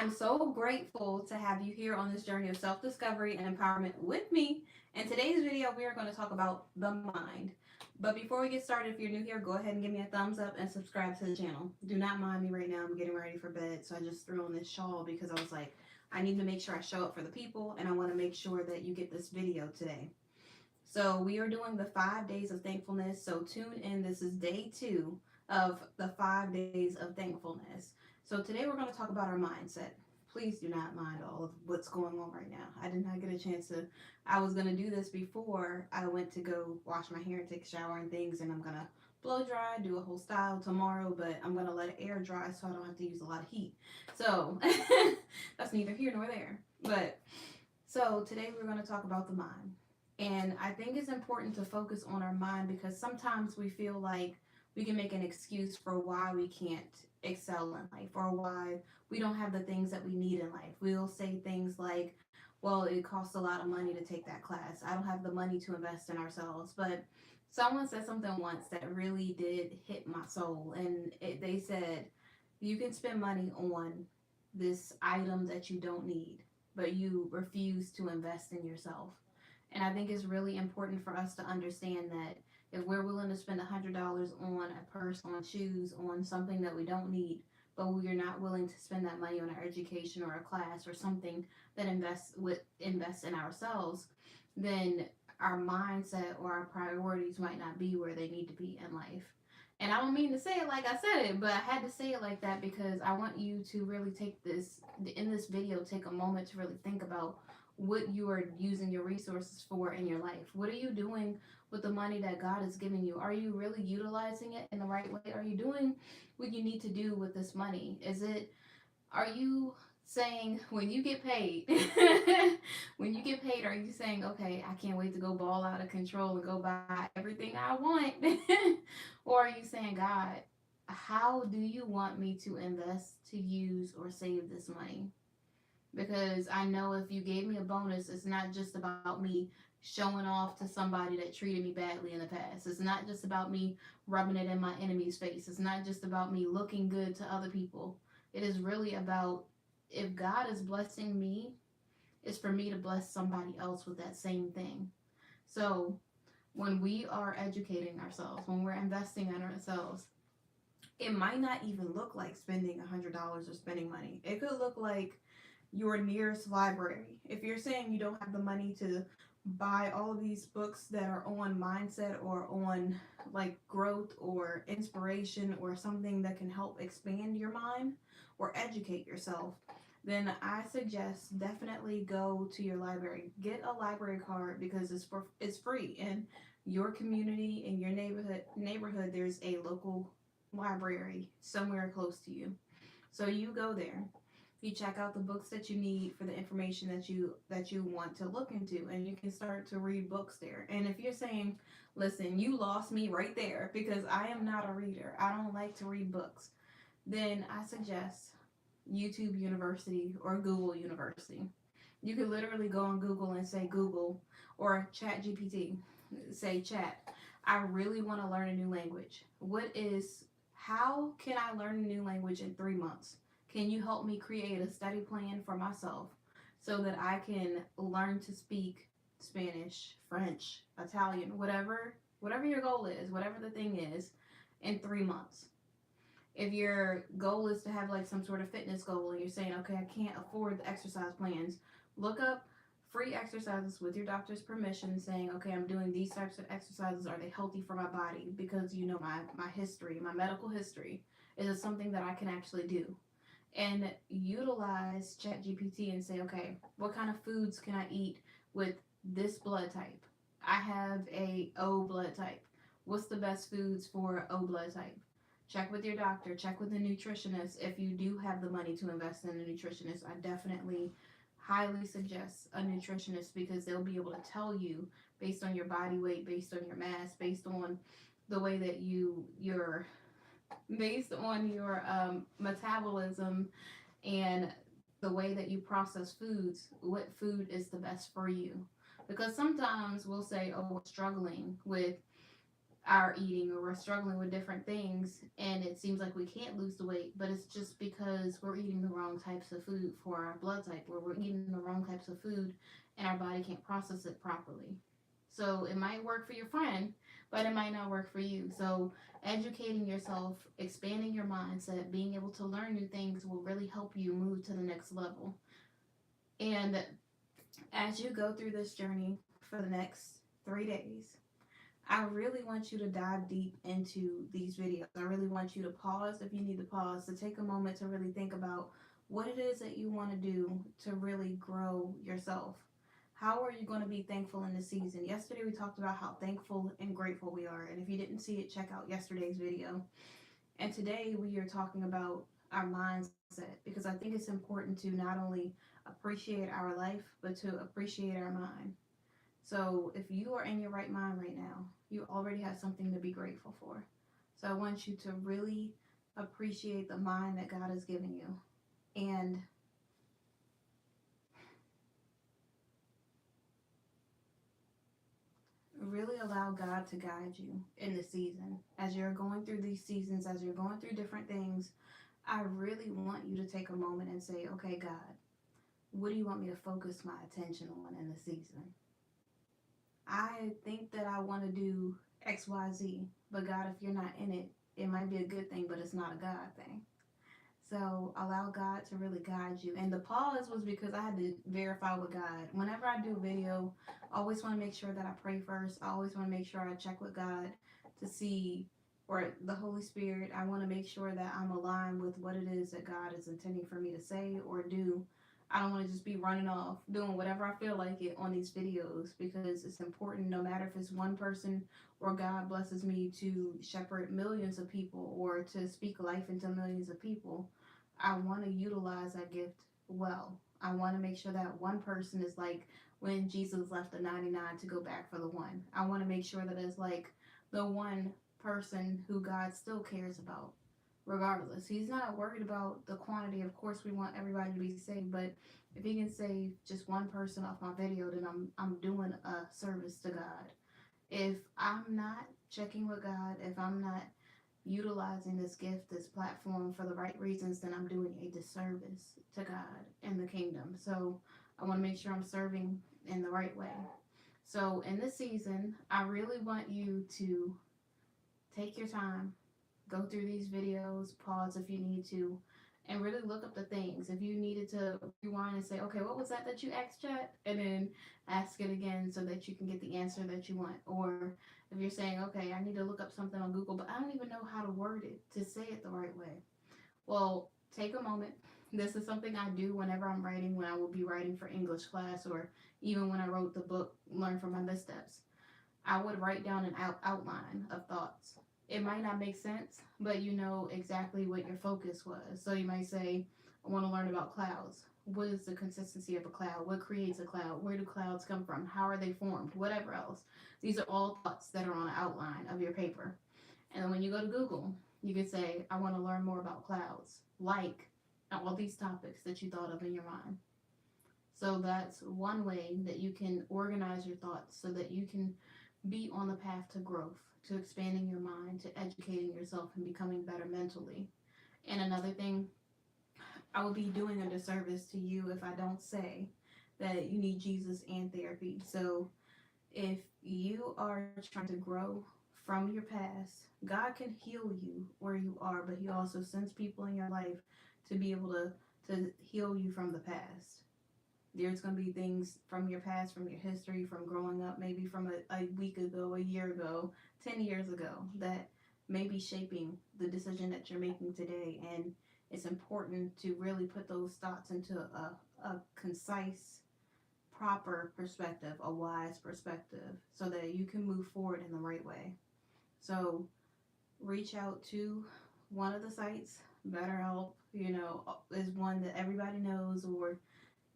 I'm so grateful to have you here on this journey of self discovery and empowerment with me. In today's video, we are going to talk about the mind. But before we get started, if you're new here, go ahead and give me a thumbs up and subscribe to the channel. Do not mind me right now. I'm getting ready for bed, so I just threw on this shawl because I was like, I need to make sure I show up for the people and I want to make sure that you get this video today. So, we are doing the 5 days of thankfulness. So, tune in. This is day 2 of the 5 days of thankfulness. So, today we're going to talk about our mindset. Please do not mind all of what's going on right now. I did not get a chance to. I was going to do this before I went to go wash my hair and take a shower and things, and I'm going to blow dry, do a whole style tomorrow, but I'm going to let it air dry so I don't have to use a lot of heat. So, that's neither here nor there. But so today we're going to talk about the mind. And I think it's important to focus on our mind because sometimes we feel like we can make an excuse for why we can't excel in life or why we don't have the things that we need in life. We'll say things like, well, it costs a lot of money to take that class. I don't have the money to invest in ourselves. But someone said something once that really did hit my soul. And they said, you can spend money on this item that you don't need, but you refuse to invest in yourself. And I think it's really important for us to understand that if we're willing to spend $100 on a purse, on shoes, on something that we don't need, but we are not willing to spend that money on our education or a class or something that invests in ourselves, then our mindset or our priorities might not be where they need to be in life. And I don't mean to say it like I said it, but I had to say it like that because I want you to really take this, in this video, take a moment to really think about what you are using your resources for in your life. What are you doing with the money that God is giving you? Are you really utilizing it in the right way? Are you doing what you need to do with this money? Are you saying when you get paid, when you get paid, are you saying, okay, I can't wait to go ball out of control and go buy everything I want? Or are you saying, God, how do you want me to invest, to use, or save this money? Because I know if you gave me a bonus, it's not just about me showing off to somebody that treated me badly in the past. It's not just about me rubbing it in my enemy's face. It's not just about me looking good to other people. It is really about, if God is blessing me, it's for me to bless somebody else with that same thing. So when we are educating ourselves, when we're investing in ourselves, it might not even look like spending $100 or spending money. It could look like your nearest library. If you're saying you don't have the money to buy all of these books that are on mindset or on like growth or inspiration or something that can help expand your mind or educate yourself, then I suggest definitely go to your library. Get a library card because it's free in your community, in your neighborhood there's a local library somewhere close to you. So you go there, you check out the books that you need for the information that you want to look into, and you can start to read books there. And if you're saying, listen, you lost me right there because I am not a reader, I don't like to read books, then I suggest YouTube University or Google University. You could literally go on Google and say, Google, or Chat GPT, say, Chat, I really want to learn a new language. How can I learn a new language in 3 months? Can you help me create a study plan for myself so that I can learn to speak Spanish, French, Italian, whatever your goal is, whatever the thing is, in 3 months? If your goal is to have like some sort of fitness goal and you're saying, okay, I can't afford the exercise plans, look up free exercises with your doctor's permission saying, okay, I'm doing these types of exercises. Are they healthy for my body? Because you know my history, my medical history. Is it something that I can actually do? And utilize ChatGPT and say, okay, what kind of foods can I eat with this blood type? I have a O blood type. What's the best foods for O blood type? Check with your doctor, check with a nutritionist. If you do have the money to invest in a nutritionist, I definitely highly suggest a nutritionist because they'll be able to tell you based on your body weight, based on your mass, based on the way that your based on your metabolism and the way that you process foods, what food is the best for you. Because sometimes we'll say, oh, we're struggling with our eating, or we're struggling with different things and it seems like we can't lose the weight, but it's just because we're eating the wrong types of food for our blood type, or we're eating the wrong types of food and our body can't process it properly. So it might work for your friend, but it might not work for you. So educating yourself, expanding your mindset, being able to learn new things will really help you move to the next level. And as you go through this journey for the next 3 days, I really want you to dive deep into these videos. I really want you to pause if you need to pause, to take a moment to really think about what it is that you want to do to really grow yourself. How are you going to be thankful in this season? Yesterday we talked about how thankful and grateful we are. And if you didn't see it, check out yesterday's video. And today we are talking about our mindset, because I think it's important to not only appreciate our life, but to appreciate our mind. So if you are in your right mind right now, you already have something to be grateful for. So I want you to really appreciate the mind that God has given you, and really allow God to guide you in the season. As you're going through these seasons, as you're going through different things, I really want you to take a moment and say, okay, God, what do you want me to focus my attention on in the season? I think that I want to do XYZ, but God, if you're not in it, it might be a good thing, but it's not a God thing. So allow God to really guide you. And the pause was because I had to verify with God. Whenever I do a video, I always want to make sure that I pray first. I always want to make sure I check with God to see, or the Holy Spirit. I want to make sure that I'm aligned with what it is that God is intending for me to say or do. I don't want to just be running off doing whatever I feel like it on these videos, because it's important, no matter if it's one person or God blesses me to shepherd millions of people or to speak life into millions of people. I want to utilize that gift well. I want to make sure that one person is like when Jesus left the 99 to go back for the one. I want to make sure that it's like the one person who God still cares about regardless. He's not worried about the quantity. Of course, we want everybody to be saved, but if he can save just one person off my video, then I'm doing a service to God. If I'm not checking with God, if I'm not utilizing this gift, this platform for the right reasons, then I'm doing a disservice to God and the kingdom. So I want to make sure I'm serving in the right way. So in this season, I really want you to take your time, go through these videos, pause if you need to, and really look up the things. If you needed to rewind and say, okay, what was that you asked chat? And then ask it again so that you can get the answer that you want. Or if you're saying, okay, I need to look up something on Google, but I don't even know how to word it to say it the right way. Well, take a moment. This is something I do whenever I'm writing, when I will be writing for English class, or even when I wrote the book, Learn from My Missteps. I would write down an outline of thoughts. It might not make sense, but you know exactly what your focus was. So you might say, I want to learn about clouds. What is the consistency of a cloud? What creates a cloud? Where do clouds come from? How are they formed? Whatever else. These are all thoughts that are on an outline of your paper. And then when you go to Google, you can say, I want to learn more about clouds, like all these topics that you thought of in your mind. So that's one way that you can organize your thoughts so that you can be on the path to growth, to expanding your mind, to educating yourself and becoming better mentally. And another thing, I would be doing a disservice to you if I don't say that you need Jesus and therapy. So if you are trying to grow from your past, God can heal you where you are, but He also sends people in your life to be able to heal you from the past. There's going to be things from your past, from your history, from growing up, maybe from a week ago, a year ago, 10 years ago, that may be shaping the decision that you're making today. And it's important to really put those thoughts into a concise, proper perspective, a wise perspective, so that you can move forward in the right way. So reach out to one of the sites. BetterHelp, is one that everybody knows, or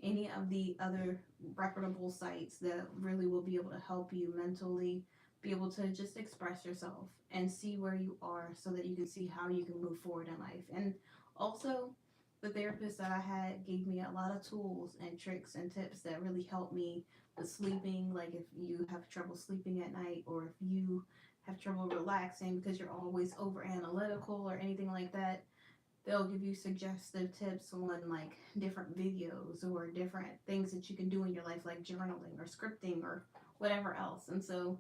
any of the other reputable sites that really will be able to help you mentally be able to just express yourself and see where you are, so that you can see how you can move forward in life. And also, the therapist that I had gave me a lot of tools and tricks and tips that really helped me with sleeping. Like if you have trouble sleeping at night, or if you have trouble relaxing because you're always over analytical or anything like that, they'll give you suggestive tips on like different videos or different things that you can do in your life, like journaling or scripting or whatever else. And so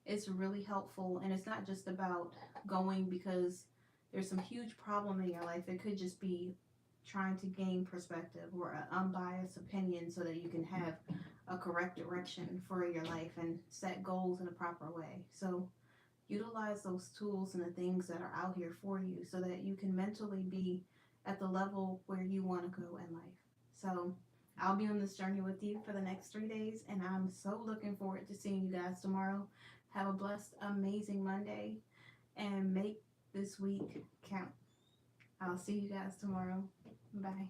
it's really helpful. And it's not just about going because there's some huge problem in your life. It could just be trying to gain perspective or an unbiased opinion so that you can have a correct direction for your life and set goals in a proper way. So utilize those tools and the things that are out here for you so that you can mentally be at the level where you want to go in life. So I'll be on this journey with you for the next 3 days, and I'm so looking forward to seeing you guys tomorrow. Have a blessed, amazing Monday, and make this week count. I'll see you guys tomorrow. Bye.